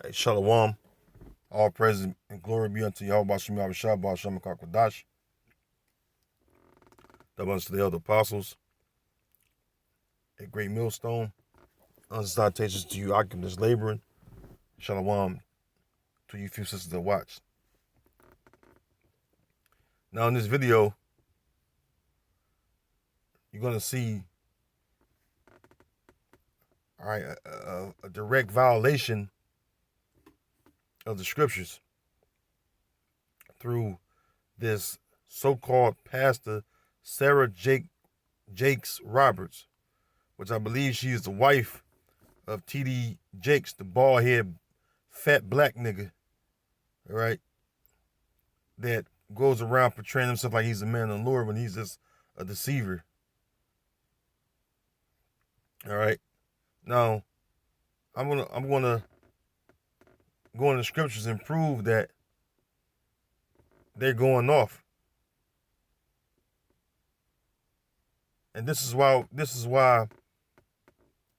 Hey, Shalom. All praise and glory be unto Yahweh Shem Yahushua, Shem Kakwadash, double unto the elder apostles, a great millstone. Salutations to you, occupants laboring. Shalom to you few sisters that watch. Now, in this video, you're going to see, all right, a direct violation of the scriptures through this so-called pastor, Sarah Jakes Roberts, which I believe she is the wife of T.D. Jakes, the bald head, fat black nigga, all right, that goes around portraying himself like he's a man of the Lord when he's just a deceiver. All right. Now, I'm gonna go in the scriptures and prove that they're going off. And this is why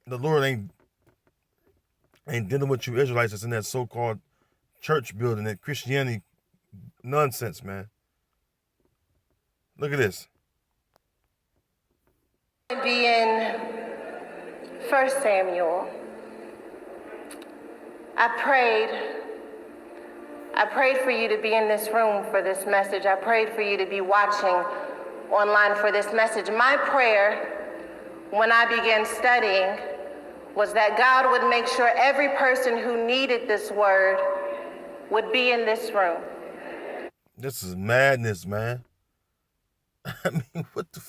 the Lord ain't dealing with you Israelites that's in that so-called church building, that Christianity nonsense, man. Look at this. Be in 1 Samuel. I prayed for you to be in this room for this message. I prayed for you to be watching online for this message. My prayer when I began studying was that God would make sure every person who needed this word would be in this room. This is madness, man. I mean, what the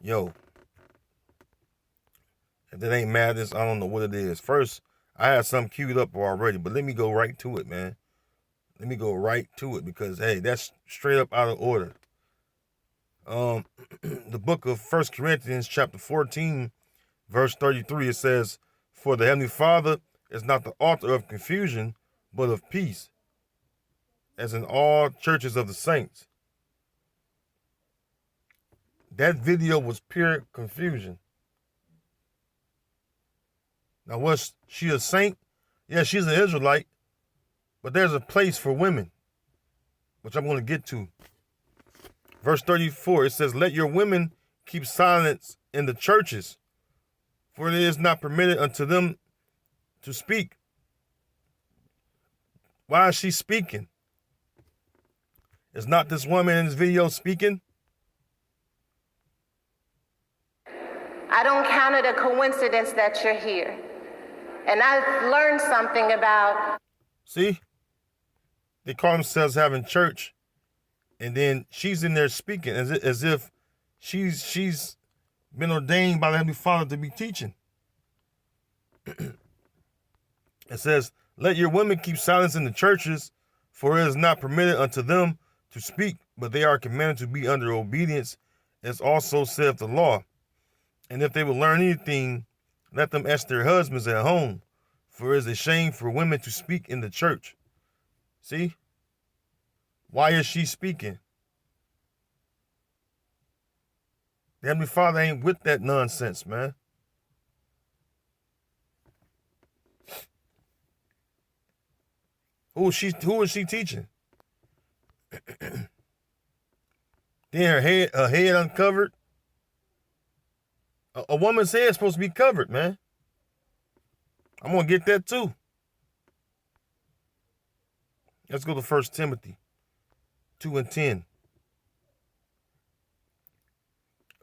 Yo. If that ain't madness, I don't know what it is. First, I had something queued up already, but let me go right to it, man. Let me go right to it because, hey, that's straight up out of order. The book of 1 Corinthians chapter 14, verse 33, it says, "For the Heavenly Father is not the author of confusion, but of peace, as in all churches of the saints." That video was pure confusion. Now, was she a saint? Yeah, she's an Israelite, but there's a place for women, which I'm going to get to. Verse 34, it says, "Let your women keep silence in the churches, for it is not permitted unto them to speak." Why is she speaking? Is not this woman in this video speaking? I don't count it a coincidence that you're here. And I've learned something about... See? They call themselves having church, and then she's in there speaking as if she's been ordained by the Heavenly Father to be teaching. It says, "Let your women keep silence in the churches, for it is not permitted unto them to speak, but they are commanded to be under obedience, as also saith the law. And if they will learn anything, let them ask their husbands at home, for it is a shame for women to speak in the church." See? Why is she speaking? The Heavenly Father ain't with that nonsense, man. Who is she teaching? Then her head uncovered. A woman's head is supposed to be covered, man. I'm gonna get that too. Let's go to 1 Timothy 2 and 10.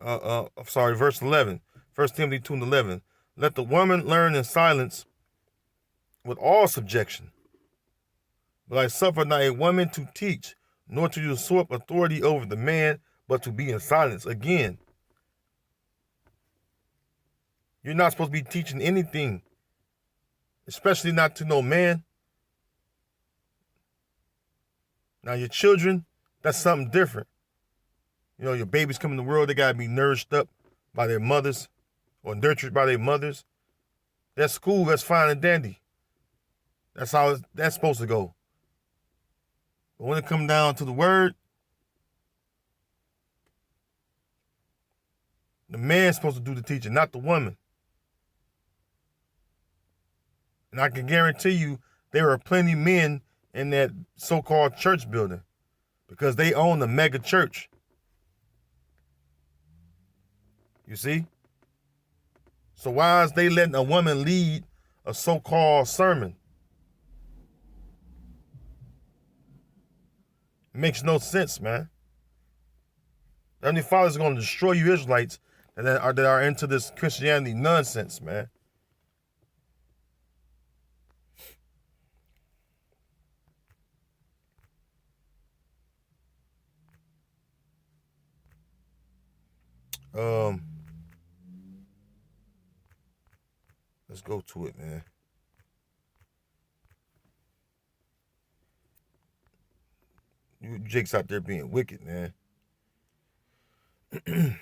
Verse 11. 1 Timothy 2 and 11. "Let the woman learn in silence with all subjection. But I suffer not a woman to teach, nor to usurp authority over the man, but to be in silence." Again, you're not supposed to be teaching anything, especially not to no man. Now, your children, that's something different. You know, your babies come in the world, they got to be nourished up by their mothers or nurtured by their mothers. That's cool, that's fine and dandy. That's how that's supposed to go. But when it comes down to the word, the man's supposed to do the teaching, not the woman. And I can guarantee you there were plenty men in that so-called church building because they own the mega church. You see? So why is they letting a woman lead a so-called sermon? It makes no sense, man. Heavenly Father is going to destroy you Israelites that are into this Christianity nonsense, man. Let's go to it, man. You Jake's out there being wicked, man. 1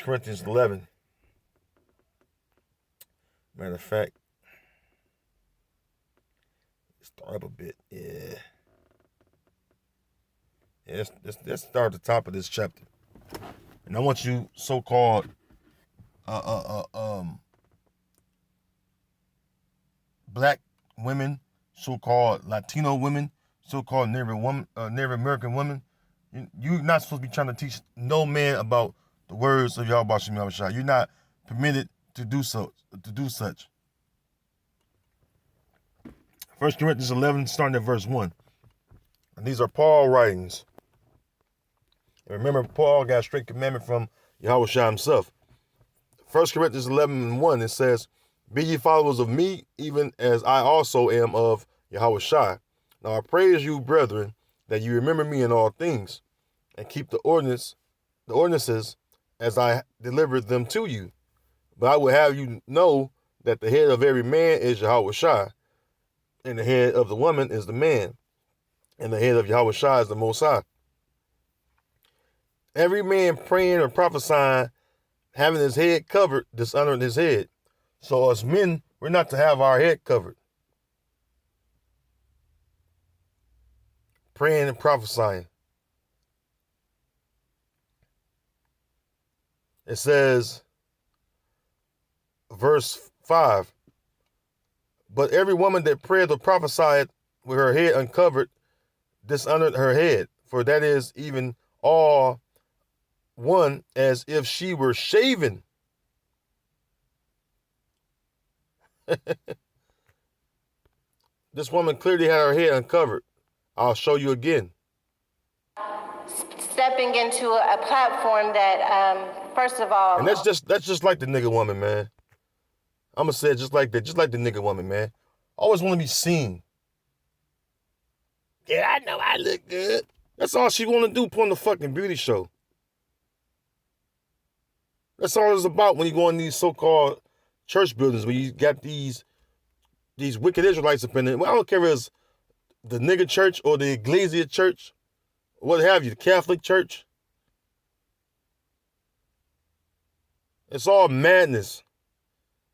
Corinthians 11. Matter of fact, start up a bit. Yeah. Let's start at the top of this chapter. And I want you so-called black women, so-called Latino women, so-called Native American women, you're not supposed to be trying to teach no man about the words of Yahweh Shem Yahushua. You're not permitted to do so, to do such. 1 Corinthians 11, starting at verse 1. And these are Paul writings. And remember, Paul got a strict commandment from Yahushua himself. 1 Corinthians 11:1, it says, "Be ye followers of me, even as I also am of Yahushua. Now I praise you, brethren, that you remember me in all things, and keep the ordinances as I delivered them to you. But I will have you know that the head of every man is Yahushua, and the head of the woman is the man, and the head of Yahushua is the Most High. Every man praying or prophesying, having his head covered, dishonoring his head." So as men, we're not to have our head covered. Praying and prophesying. It says, verse 5, "But every woman that prayeth or prophesieth with her head uncovered dishonored her head, for that is even all one as if she were shaven." This woman clearly had her head uncovered. I'll show you again. Stepping into a platform that, first of all... And that's just like the nigga woman, man. I'm going to say it just like that, just like the nigga woman, man. Always want to be seen. Yeah, I know I look good. That's all she want to do, put on the fucking beauty show. That's all it's about when you go in these so-called church buildings, where you got these wicked Israelites up in there. Well, I don't care if it's the nigga church or the Ecclesia church, or what have you, the Catholic church. It's all madness.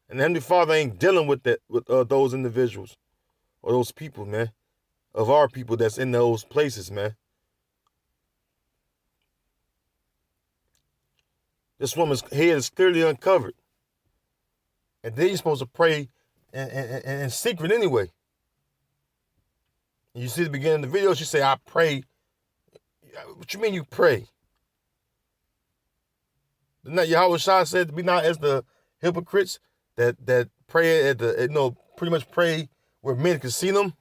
And the Heavenly Father ain't dealing with that, with those individuals or those people, man, of our people that's in those places, man. This woman's head is clearly uncovered. And then you're supposed to pray in secret anyway. And you see the beginning of the video, she say, "I pray." What you mean you pray? Didn't that Yahushua said to be not as the hypocrites that pray at the, pretty much pray where men can see them?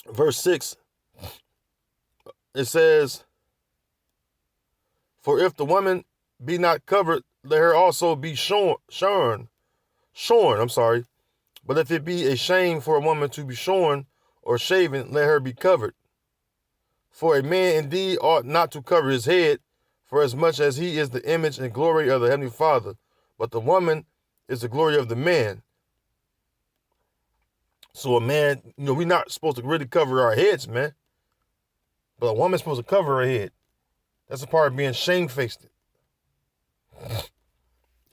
Verse 6, it says, "For if the woman be not covered, let her also be shorn. But if it be a shame for a woman to be shorn or shaven, let her be covered. For a man indeed ought not to cover his head, for as much as he is the image and glory of the Heavenly Father, but the woman is the glory of the man." So a man, we're not supposed to really cover our heads, man. But a woman's supposed to cover her head. That's a part of being shamefaced.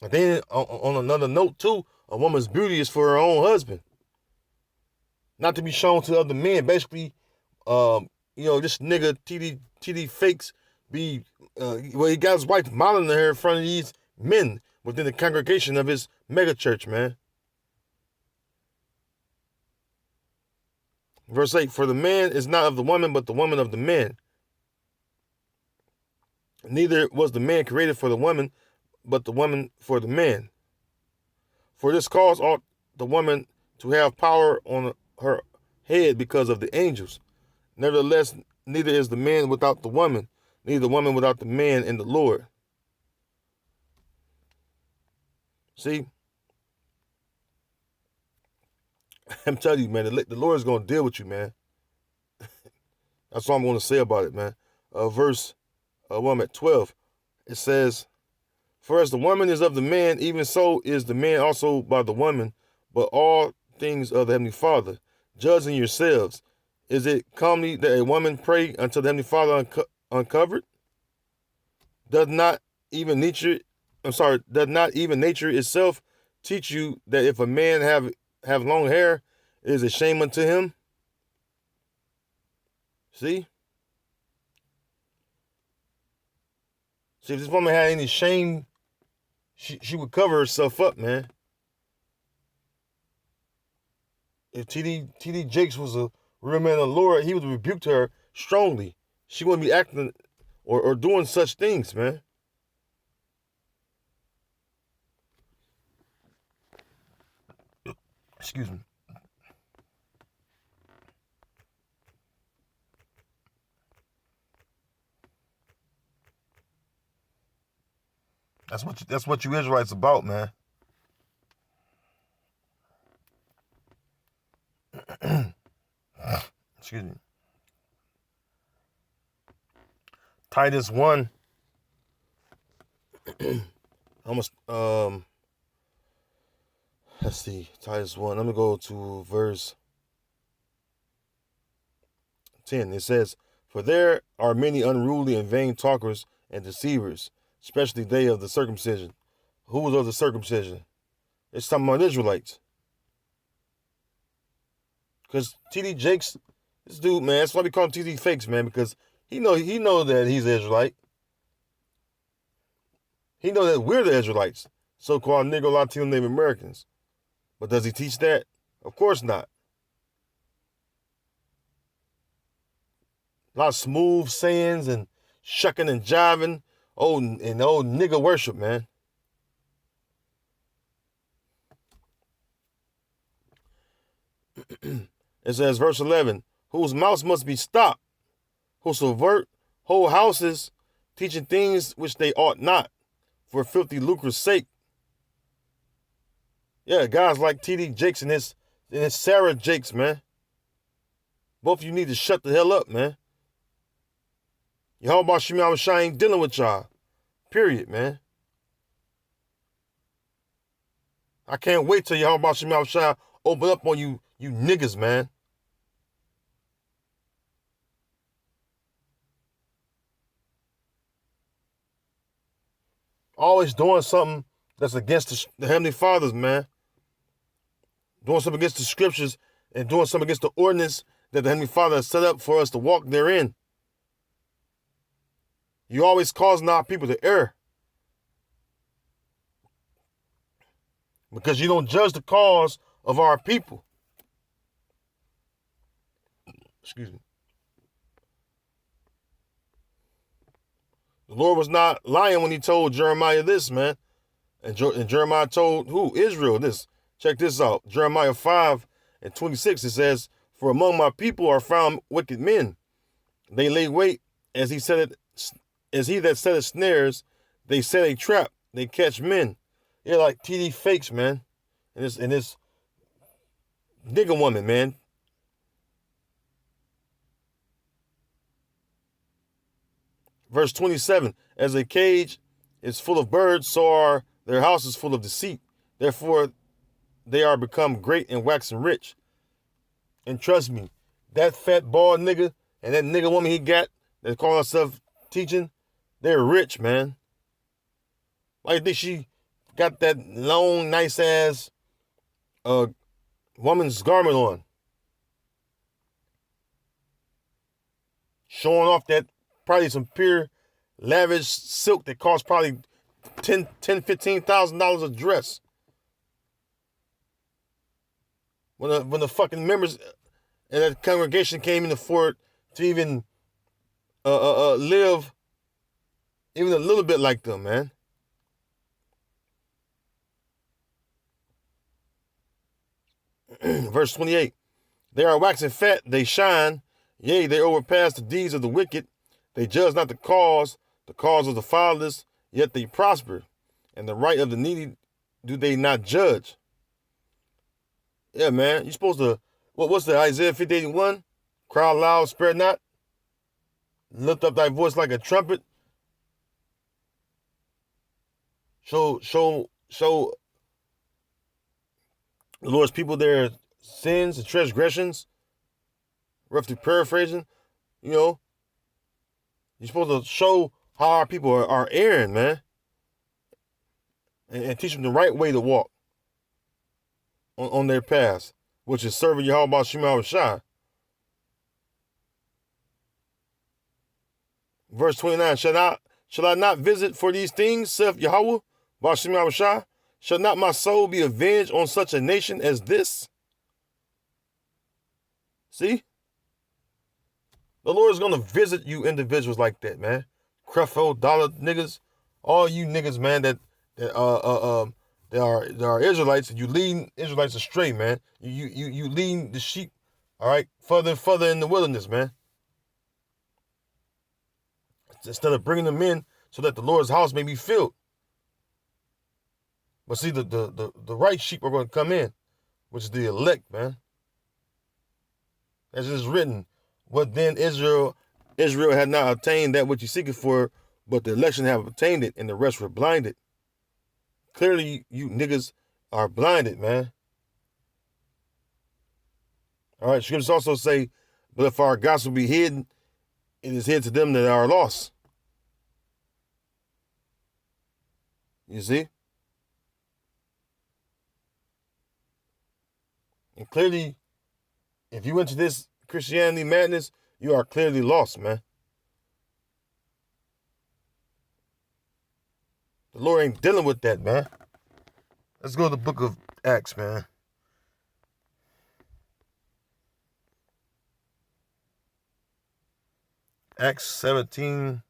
And then on another note too, a woman's beauty is for her own husband, not to be shown to other men. Basically, this nigga TD fakes be, he got his wife modeling her in front of these men within the congregation of his megachurch, man. Verse 8, for the man is not of the woman, but the woman of the man. Neither was the man created for the woman, but the woman for the man. For this cause ought the woman to have power on her head because of the angels. Nevertheless, neither is the man without the woman, neither the woman without the man in the Lord. See? I'm telling you, man, the Lord is going to deal with you, man. That's all I'm going to say about it, man. Verse 12. It says, for as the woman is of the man, even so is the man also by the woman, but all things of the Heavenly Father. Judging yourselves, is it comely that a woman pray unto the Heavenly Father uncovered? Does not even nature itself teach you that if a man have long hair, it is a shame unto him? See? See, if this woman had any shame, she would cover herself up, man. If T.D. Jakes was a real man of the Lord, he would have rebuked her strongly. She wouldn't be acting or doing such things, man. Excuse me. That's what you Israelites about, man. Excuse me. Titus 1. Almost let's see. Titus 1. I'm gonna go to verse 10. It says, for there are many unruly and vain talkers and deceivers, especially they of the circumcision. Who was of the circumcision? It's talking about Israelites. Because T.D. Jakes, this dude, man, that's why we call him T.D. Fakes, man, because he know that he's an Israelite. He know that we're the Israelites, so-called Negro, Latino, Native Americans. But does he teach that? Of course not. A lot of smooth sayings and shucking and jiving. Old nigga worship, man. It says, verse 11, whose mouths must be stopped, who subvert whole houses, teaching things which they ought not, for filthy lucre's sake. Yeah, guys like T.D. Jakes and his Sarah Jakes, man. Both of you need to shut the hell up, man. Yahweh Shemi Shai ain't dealing with y'all. Period, man. I can't wait till Yahweh Shemi Shai open up on you niggas, man. Always doing something that's against the Heavenly Fathers, man. Doing something against the scriptures and doing something against the ordinance that the Heavenly Father has set up for us to walk therein. You always causing our people to err. Because you don't judge the cause of our people. Excuse me. The Lord was not lying when he told Jeremiah this, man. And Jeremiah told who? Israel this. Check this out. Jeremiah 5:26, it says, for among my people are found wicked men. They lay wait as he that setteth snares. They set a trap. They catch men. Yeah, like T.D. Fakes, man. And this nigga woman, man. Verse 27, as a cage is full of birds, so are their houses full of deceit. Therefore, they are become great and waxing rich. And trust me, that fat bald nigga and that nigga woman he got that call herself teaching, they're rich, man. Like, I think she got that long, nice ass woman's garment on. Showing off that probably some pure lavish silk that cost probably $15,000 a dress. When the fucking members in that congregation came in afford to even live even a little bit like them, man. Verse 28. They are waxing fat, they shine, yea, they overpass the deeds of the wicked. They judge not the cause of the fatherless, yet they prosper. And the right of the needy do they not judge. Yeah, man. You're supposed to, what's the Isaiah 58:1? Cry loud, spare not. Lift up thy voice like a trumpet. Show the Lord's people their sins and transgressions. Roughly paraphrasing, you know. You're supposed to show how our people are erring, man. And teach them the right way to walk on their path, which is serving Yahweh Shema Shai. Verse 29, shall I not visit for these things, saith Yahweh Shema Shai? Shall not my soul be avenged on such a nation as this? See? The Lord is going to visit you individuals like that, man. Creflo Dollar niggas, all you niggas, man, that are Israelites, and you lead Israelites astray, man. You lead the sheep, all right, further and further in the wilderness, man. Instead of bringing them in so that the Lord's house may be filled. But see, the right sheep are going to come in, which is the elect, man. As it is written, what then Israel had not obtained that which he seeketh for, but the election have obtained it, and the rest were blinded. Clearly, you niggas are blinded, man. All right, scriptures also say, but if our gospel be hidden, it is hid to them that are lost. You see? And clearly, if you went to this Christianity madness, you are clearly lost, man. The Lord ain't dealing with that, man. Let's go to the book of Acts, man. Acts 17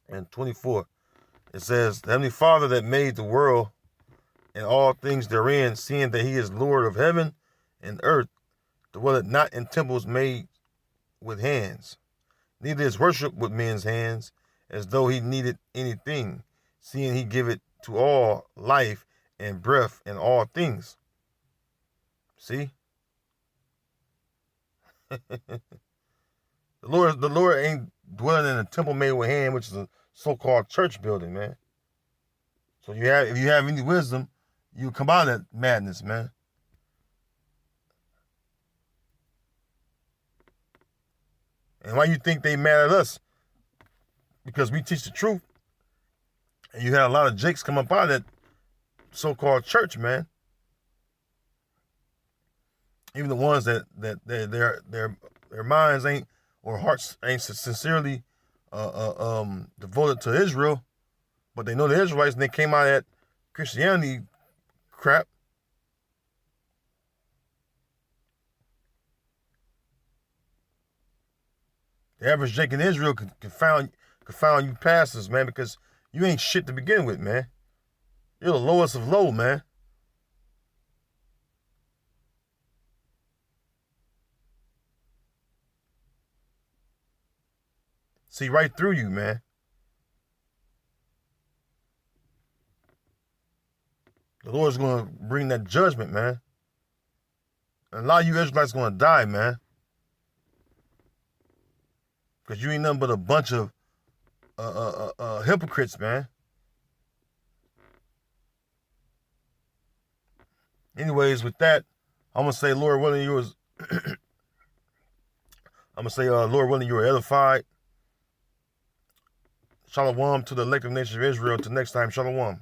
and 24. It says, the Heavenly Father that made the world and all things therein, seeing that he is Lord of heaven and earth, dwelleth not in temples made with hands, neither is worship with men's hands, as though he needed anything, seeing he giveth to all life and breath and all things. See? The Lord ain't dwelling in a temple made with hand, which is a so-called church building, man. So if you have any wisdom, you come out of that madness, man. And why you think they mad at us? Because we teach the truth. And you had a lot of jakes come up out of that so-called church, man. Even the ones that their minds ain't, or hearts ain't sincerely devoted to Israel, but they know the Israelites, and they came out of that Christianity crap. The average Jake in Israel could confound you pastors, man, because you ain't shit to begin with, man. You're the lowest of low, man. See right through you, man. The Lord's going to bring that judgment, man. And a lot of you Israelites going to die, man. Because you ain't nothing but a bunch of hypocrites, man. Anyways, with that, I'm going to say, Lord willing, you was... I'm going to say, Lord willing, you were edified. Shalom to the elected nation of Israel. Till next time, shalom.